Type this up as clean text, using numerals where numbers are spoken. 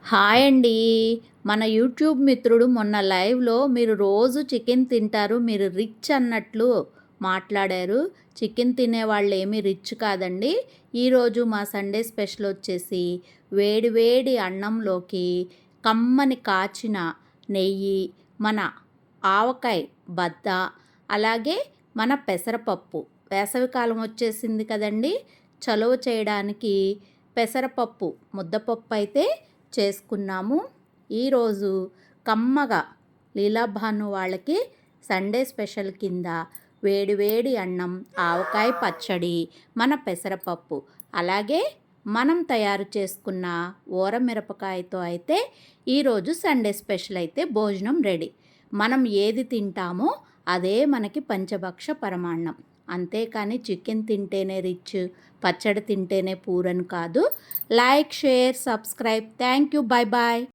Hi అండి. మన YouTube మిత్రుడు మొన్న లైవ్‌లో మీరు రోజు చికెన్ తింటారు, మీరు రిచ్ అన్నట్లు మాట్లాడారు. చికెన్ తినేవాళ్ళేమి రిచ్ కాదండి. ఈరోజు మా సండే స్పెషల్ వచ్చేసి వేడి వేడి అన్నంలోకి కమ్మని కాచిన నెయ్యి, మన ఆవకాయ బద్ద, అలాగే మన పెసరపప్పు. వేసవికాలం వచ్చేసింది కదండీ! చలువ చేయడానికి పెసరపప్పు ముద్దపప్పు అయితే చేసుకున్నాము. ఈరోజు కమ్మగా లీలాభాను వాళ్ళకి సండే స్పెషల్ కింద వేడి వేడి అన్నం, ఆవకాయ పచ్చడి, మన పెసరపప్పు, అలాగే మనం తయారు చేసుకున్న ఊరమిరపకాయతో అయితే ఈరోజు సండే స్పెషల్ అయితే భోజనం రెడీ. మనం ఏది తింటామో అదే మనకి పంచభక్ష పరమాన్నం. అంతేకాని చికెన్ తింటేనే రిచ్, పచ్చడి తింటేనే పూరని కాదు. Like, share, subscribe. Thank you. Bye bye.